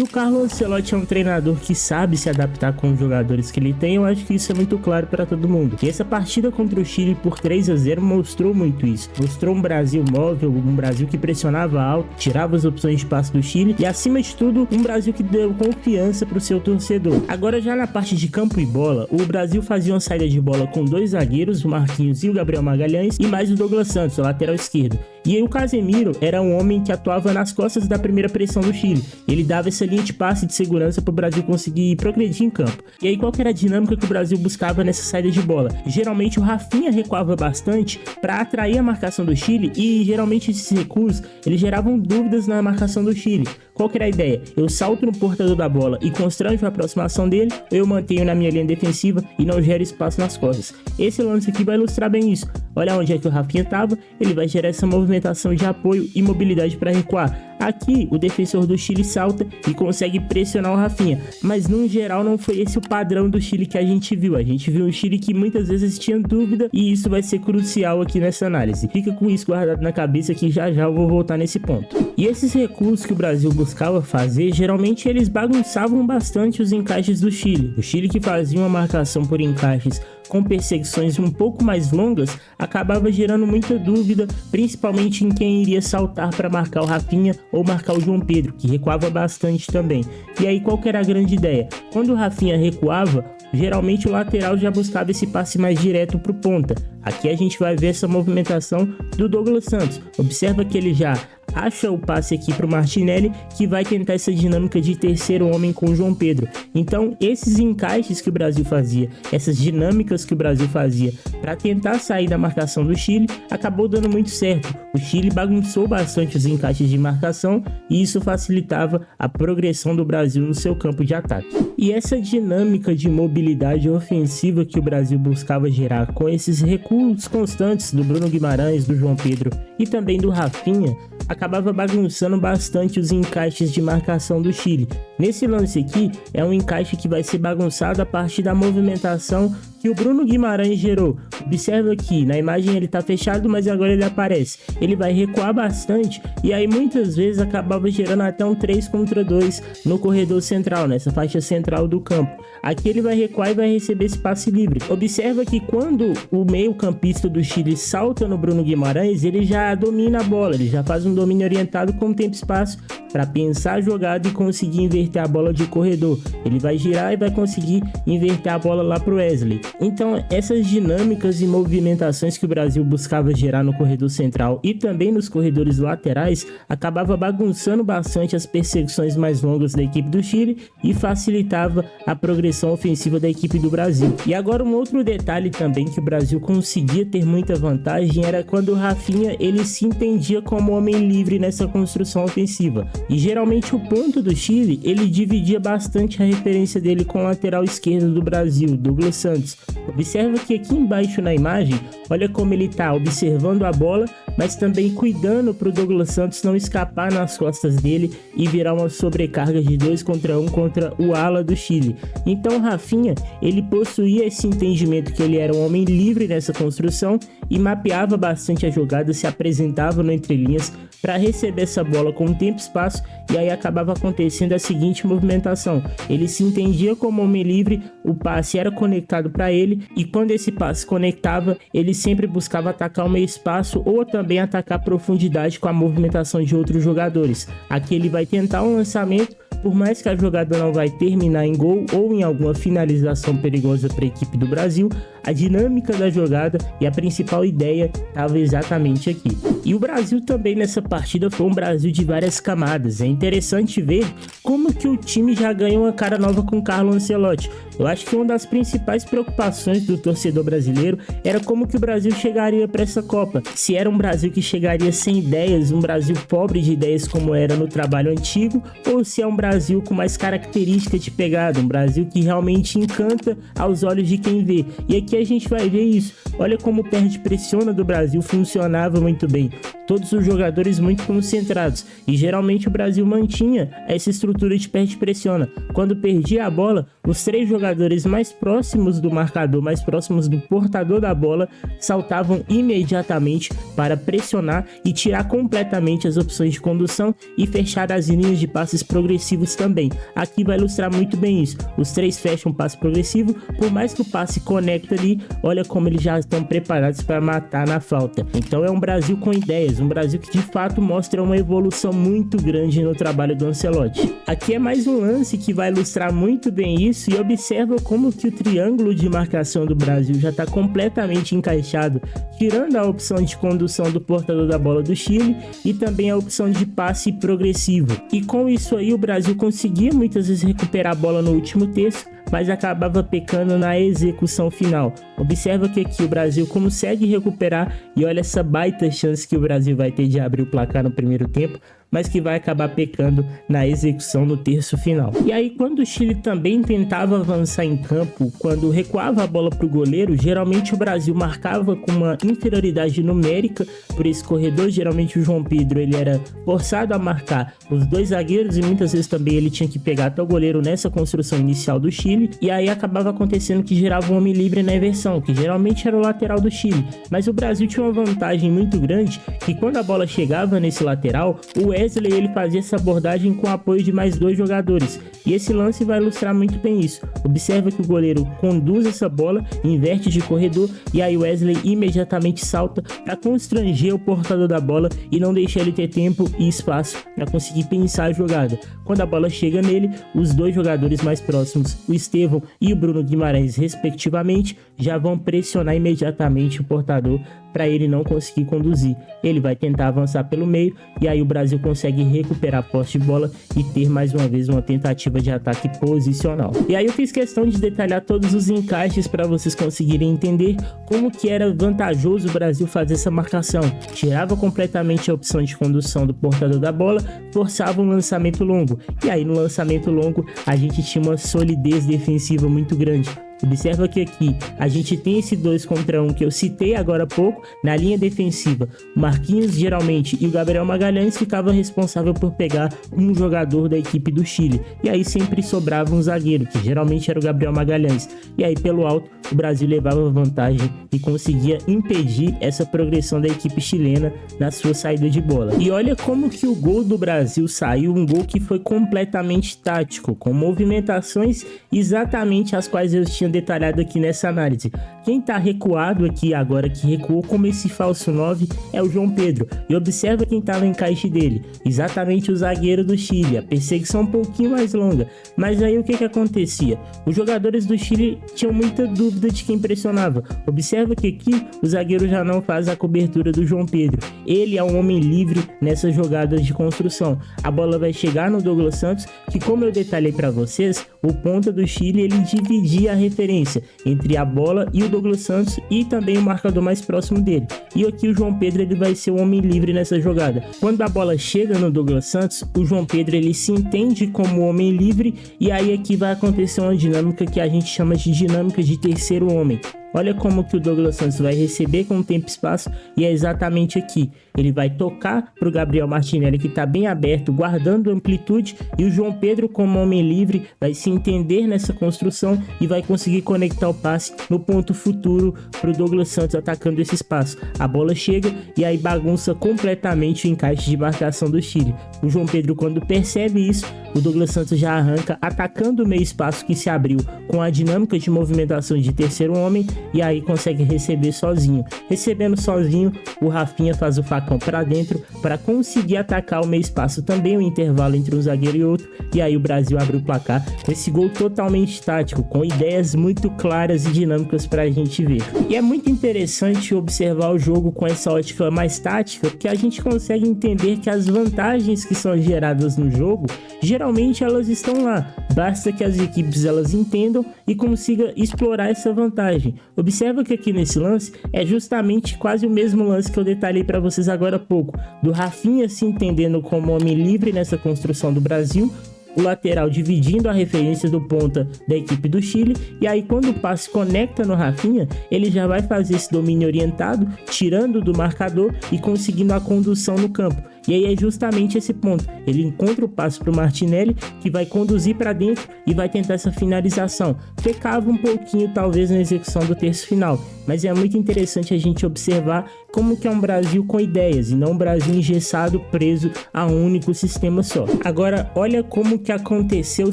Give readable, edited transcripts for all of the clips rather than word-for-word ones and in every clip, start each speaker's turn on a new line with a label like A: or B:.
A: O Carlo Ancelotti é um treinador que sabe se adaptar com os jogadores que ele tem, eu acho que isso é muito claro para todo mundo. E essa partida contra o Chile por 3-0 mostrou muito isso. Mostrou um Brasil móvel, um Brasil que pressionava alto, tirava as opções de passe do Chile e, acima de tudo, um Brasil que deu confiança para o seu torcedor. Agora, já na parte de campo e bola, o Brasil fazia uma saída de bola com dois zagueiros, o Marquinhos e o Gabriel Magalhães, e mais o Douglas Santos, o lateral esquerdo. E aí o Casemiro era um homem que atuava nas costas da primeira pressão do Chile. Ele dava essa linha de passe de segurança para o Brasil conseguir progredir em campo. E aí qual que era a dinâmica que o Brasil buscava nessa saída de bola? Geralmente o Rafinha recuava bastante para atrair a marcação do Chile e geralmente esses recuos eles geravam dúvidas na marcação do Chile. Qual que era a ideia? Eu salto no portador da bola e constranjo a aproximação dele, ou eu mantenho na minha linha defensiva e não gero espaço nas costas. Esse lance aqui vai ilustrar bem isso. Olha onde é que o Rafinha estava, ele vai gerar essa movimentação de apoio e mobilidade para recuar. Aqui, o defensor do Chile salta e consegue pressionar o Rafinha, mas no geral não foi esse o padrão do Chile que a gente viu. A gente viu um Chile que muitas vezes tinha dúvida e isso vai ser crucial aqui nessa análise. Fica com isso guardado na cabeça que já eu vou voltar nesse ponto. E esses recursos que o Brasil buscava fazer, geralmente eles bagunçavam bastante os encaixes do Chile. O Chile que fazia uma marcação por encaixes com perseguições um pouco mais longas, acabava gerando muita dúvida, principalmente em quem iria saltar para marcar o Rafinha ou marcar o João Pedro, que recuava bastante também. E aí qual que era a grande ideia? Quando o Rafinha recuava, geralmente o lateral já buscava esse passe mais direto para o ponta. Aqui a gente vai ver essa movimentação do Douglas Santos. Observa que ele já acha o passe aqui para o Martinelli, que vai tentar essa dinâmica de terceiro homem com o João Pedro. Então esses encaixes que o Brasil fazia, essas dinâmicas que o Brasil fazia para tentar sair da marcação do Chile, acabou dando muito certo. O Chile bagunçou bastante os encaixes de marcação e isso facilitava a progressão do Brasil no seu campo de ataque. E essa dinâmica de mobilidade ofensiva que o Brasil buscava gerar com esses recuos constantes do Bruno Guimarães, do João Pedro e também do Rafinha, acabava bagunçando bastante os encaixes de marcação do Chile. Nesse lance aqui, é um encaixe que vai ser bagunçado a partir da movimentação que o Bruno Guimarães gerou. Observa aqui, na imagem ele tá fechado, mas agora ele aparece. Ele vai recuar bastante e aí muitas vezes acabava gerando até um 3 contra 2 no corredor central, nessa faixa central do campo. Aqui ele vai recuar e vai receber esse passe livre. Observa que quando o meio campista do Chile salta no Bruno Guimarães, ele já domina a bola, ele já faz um domínio orientado com tempo e espaço para pensar a jogada e conseguir inverter a bola de corredor. Ele vai girar e vai conseguir inverter a bola lá pro Wesley. Então essas dinâmicas e movimentações que o Brasil buscava gerar no corredor central e também nos corredores laterais acabava bagunçando bastante as perseguições mais longas da equipe do Chile e facilitava a progressão ofensiva da equipe do Brasil. E agora um outro detalhe também que o Brasil conseguia ter muita vantagem era quando o Rafinha ele se entendia como homem livre nessa construção ofensiva. E geralmente o ponto do Chile ele dividia bastante a referência dele com o lateral esquerdo do Brasil, Douglas Santos. Observa que aqui embaixo na imagem, olha como ele está observando a bola, mas também cuidando para o Douglas Santos não escapar nas costas dele e virar uma sobrecarga de 2 contra 1 contra o ala do Chile. Então o Rafinha, ele possuía esse entendimento que ele era um homem livre nessa construção e mapeava bastante a jogada, se apresentava no entrelinhas para receber essa bola com tempo e espaço, e aí acabava acontecendo a seguinte movimentação: ele se entendia como homem livre, o passe era conectado para ele e quando esse passe conectava, ele sempre buscava atacar o meio espaço ou também atacar a profundidade com a movimentação de outros jogadores. Aqui ele vai tentar um lançamento, por mais que a jogada não vai terminar em gol ou em alguma finalização perigosa para a equipe do Brasil, a dinâmica da jogada e a principal ideia estava exatamente aqui. E o Brasil também nessa partida foi um Brasil de várias camadas. É interessante ver como que o time já ganhou uma cara nova com Carlo Ancelotti. Eu acho que uma das principais preocupações do torcedor brasileiro era como que o Brasil chegaria para essa Copa. Se era um Brasil que chegaria sem ideias, um Brasil pobre de ideias como era no trabalho antigo, ou se é um Brasil com mais característica de pegada, um Brasil que realmente encanta aos olhos de quem vê. E aqui a gente vai ver isso. Olha como o perde-pressiona do Brasil funcionava muito bem. Todos os jogadores muito concentrados. E geralmente o Brasil mantinha essa estrutura de perde-pressiona. Quando perdia a bola, os 3 jogadores mais próximos do marcador, mais próximos do portador da bola, saltavam imediatamente para pressionar e tirar completamente as opções de condução e fechar as linhas de passes progressivos também. Aqui vai ilustrar muito bem isso. Os 3 fecham passe progressivo, por mais que o passe conecta ali, olha como eles já estão preparados para matar na falta. Então é um Brasil com ideias, um Brasil que de fato mostra uma evolução muito grande no trabalho do Ancelotti. Aqui é mais um lance que vai ilustrar muito bem isso, e observa como que o triângulo de marcação do Brasil já está completamente encaixado, tirando a opção de condução do portador da bola do Chile e também a opção de passe progressivo. E com isso aí o Brasil conseguia muitas vezes recuperar a bola no último terço, mas acabava pecando na execução final. Observa que aqui o Brasil consegue recuperar, e olha essa baita chance que o Brasil vai ter de abrir o placar no primeiro tempo, mas que vai acabar pecando na execução no terço final. E aí, quando o Chile também tentava avançar em campo, quando recuava a bola para o goleiro, geralmente o Brasil marcava com uma inferioridade numérica por esse corredor. Geralmente o João Pedro ele era forçado a marcar os 2 zagueiros, e muitas vezes também ele tinha que pegar até o goleiro nessa construção inicial do Chile, e aí acabava acontecendo que gerava um homem livre na inversão, que geralmente era o lateral do Chile. Mas o Brasil tinha uma vantagem muito grande, que quando a bola chegava nesse lateral, o Wesley ele fazia essa abordagem com o apoio de mais 2 jogadores, e esse lance vai ilustrar muito bem isso. Observa que o goleiro conduz essa bola, inverte de corredor, e aí o Wesley imediatamente salta para constranger o portador da bola e não deixar ele ter tempo e espaço para conseguir pensar a jogada. Quando a bola chega nele, os 2 jogadores mais próximos, o Estevão e o Bruno Guimarães respectivamente, já vão pressionar imediatamente o portador para ele não conseguir conduzir. Ele vai tentar avançar pelo meio, e aí o Brasil consegue recuperar a posse de bola e ter mais uma vez uma tentativa de ataque posicional. E aí eu fiz questão de detalhar todos os encaixes para vocês conseguirem entender como que era vantajoso o Brasil fazer essa marcação. Tirava completamente a opção de condução do portador da bola, forçava um lançamento longo, e aí no lançamento longo a gente tinha uma solidez defensiva muito grande. Observa que aqui a gente tem esse 2 contra 1 que eu citei agora há pouco. Na linha defensiva, o Marquinhos geralmente e o Gabriel Magalhães ficavam responsáveis por pegar um jogador da equipe do Chile, e aí sempre sobrava um zagueiro, que geralmente era o Gabriel Magalhães, e aí pelo alto o Brasil levava vantagem e conseguia impedir essa progressão da equipe chilena na sua saída de bola. E olha como que o gol do Brasil saiu, um gol que foi completamente tático, com movimentações exatamente as quais eu tinha detalhado aqui nessa análise. Quem tá recuado aqui agora, que recuou como esse falso 9, é o João Pedro, e observa quem tá no encaixe dele, exatamente o zagueiro do Chile. A perseguição um pouquinho mais longa, mas aí o que acontecia? Os jogadores do Chile tinham muita dúvida de quem pressionava. Observa que aqui o zagueiro já não faz a cobertura do João Pedro, ele é um homem livre nessas jogadas de construção. A bola vai chegar no Douglas Santos, que, como eu detalhei para vocês, o ponta do Chile ele dividia a referência entre a bola e o Douglas Santos, e também o marcador mais próximo dele. E aqui o João Pedro ele vai ser o homem livre nessa jogada. Quando a bola chega no Douglas Santos, o João Pedro ele se entende como homem livre, e aí aqui vai acontecer uma dinâmica que a gente chama de dinâmica de terceiro homem. Olha como que o Douglas Santos vai receber com tempo e espaço, e é exatamente aqui. Ele vai tocar para o Gabriel Martinelli, que está bem aberto, guardando amplitude, e o João Pedro, como homem livre, vai se entender nessa construção e vai conseguir conectar o passe no ponto futuro para o Douglas Santos atacando esse espaço. A bola chega e aí bagunça completamente o encaixe de marcação do Chile. O João Pedro, quando percebe isso, o Douglas Santos já arranca atacando o meio espaço que se abriu com a dinâmica de movimentação de terceiro homem, e aí consegue receber sozinho. Recebendo sozinho, o Rafinha faz o facão para dentro para conseguir atacar o meio espaço também, o intervalo entre um zagueiro e outro, e aí o Brasil abre o placar com esse gol totalmente tático, com ideias muito claras e dinâmicas para a gente ver. E é muito interessante observar o jogo com essa ótica mais tática, porque a gente consegue entender que as vantagens que são geradas no jogo, geralmente elas estão lá, basta que as equipes elas entendam e consigam explorar essa vantagem. Observa que aqui nesse lance é justamente quase o mesmo lance que eu detalhei para vocês agora há pouco, do Rafinha se entendendo como homem livre nessa construção do Brasil, o lateral dividindo a referência do ponta da equipe do Chile, e aí quando o passe conecta no Rafinha, ele já vai fazer esse domínio orientado, tirando do marcador e conseguindo a condução no campo. E aí é justamente esse ponto. Ele encontra o passe para o Martinelli, que vai conduzir para dentro e vai tentar essa finalização. Pecava um pouquinho talvez na execução do terço final, mas é muito interessante a gente observar como que é um Brasil com ideias e não um Brasil engessado, preso a um único sistema só. Agora, olha como que aconteceu o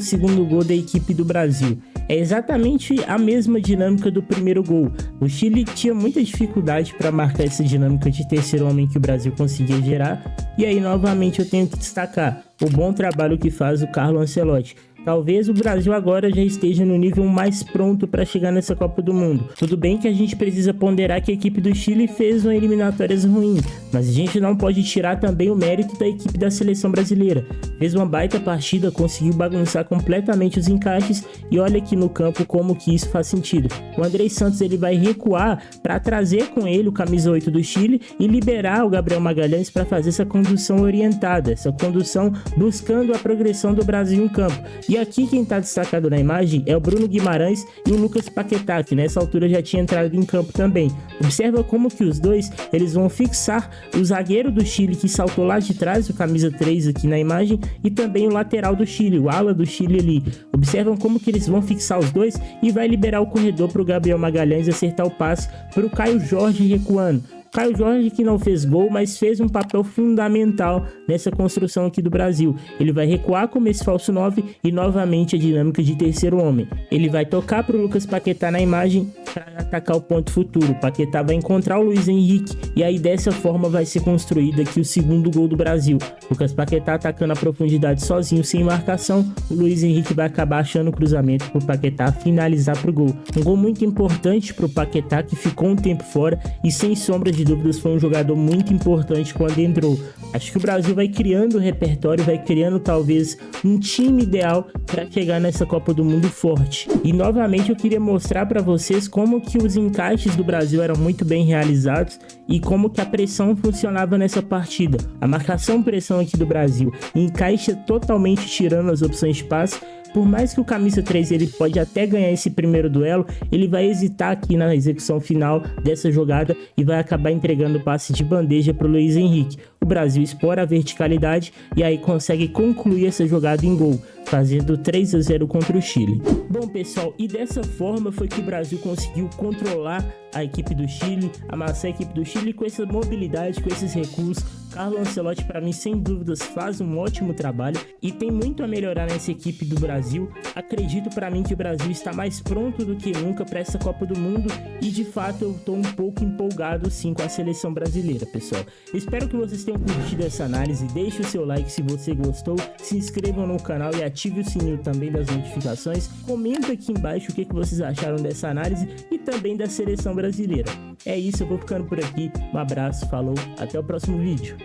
A: segundo gol da equipe do Brasil. É exatamente a mesma dinâmica do primeiro gol. O Chile tinha muita dificuldade para marcar essa dinâmica de terceiro homem que o Brasil conseguia gerar. E aí, novamente, eu tenho que destacar o bom trabalho que faz o Carlo Ancelotti. Talvez o Brasil agora já esteja no nível mais pronto para chegar nessa Copa do Mundo. Tudo bem que a gente precisa ponderar que a equipe do Chile fez uma eliminatórias ruim, mas a gente não pode tirar também o mérito da equipe da seleção brasileira. Fez uma baita partida, conseguiu bagunçar completamente os encaixes e olha aqui no campo como que isso faz sentido. O Andrés Santos ele vai recuar para trazer com ele o camisa 8 do Chile e liberar o Gabriel Magalhães para fazer essa condução orientada, essa condução buscando a progressão do Brasil em campo. E aqui quem está destacado na imagem é o Bruno Guimarães e o Lucas Paquetá, que nessa altura já tinha entrado em campo também. Observa como que os dois eles vão fixar o zagueiro do Chile que saltou lá de trás, o camisa 3 aqui na imagem, e também o lateral do Chile, o ala do Chile ali. Observam como que eles vão fixar os dois e vai liberar o corredor para o Gabriel Magalhães acertar o passe para o Caio Jorge recuando. Caio Jorge que não fez gol, mas fez um papel fundamental nessa construção aqui do Brasil. Ele vai recuar como esse falso 9 e novamente a dinâmica de terceiro homem. Ele vai tocar para o Lucas Paquetá na imagem para atacar o ponto futuro. O Paquetá vai encontrar o Luiz Henrique e aí dessa forma vai ser construído aqui o segundo gol do Brasil. Lucas Paquetá atacando a profundidade sozinho, sem marcação. O Luiz Henrique vai acabar achando o cruzamento para o Paquetá finalizar para o gol. Um gol muito importante para o Paquetá que ficou um tempo fora e sem sombra de dúvidas foi um jogador muito importante quando entrou. Acho que o Brasil vai criando um repertório, vai criando talvez um time ideal para chegar nessa Copa do Mundo forte. E novamente eu queria mostrar para vocês como que os encaixes do Brasil eram muito bem realizados e como que a pressão funcionava nessa partida. A marcação-pressão aqui do Brasil encaixa totalmente tirando as opções de passe. Por mais que o camisa 3 ele pode até ganhar esse primeiro duelo, ele vai hesitar aqui na execução final dessa jogada e vai acabar entregando o passe de bandeja para o Luiz Henrique. O Brasil explora a verticalidade e aí consegue concluir essa jogada em gol, fazendo 3-0 contra o Chile. Bom pessoal, e dessa forma foi que o Brasil conseguiu controlar a equipe do Chile, amassar a equipe do Chile com essa mobilidade, com esses recursos. Carlo Ancelotti para mim sem dúvidas faz um ótimo trabalho e tem muito a melhorar nessa equipe do Brasil. Acredito para mim que o Brasil está mais pronto do que nunca para essa Copa do Mundo e de fato eu estou um pouco empolgado sim com a seleção brasileira, pessoal. Espero que vocês tenham curtido essa análise, deixe o seu like se você gostou, se inscrevam no canal e ative o sininho também das notificações. Comenta aqui embaixo o que vocês acharam dessa análise e também da seleção brasileira. É isso, eu vou ficando por aqui, um abraço, falou, até o próximo vídeo.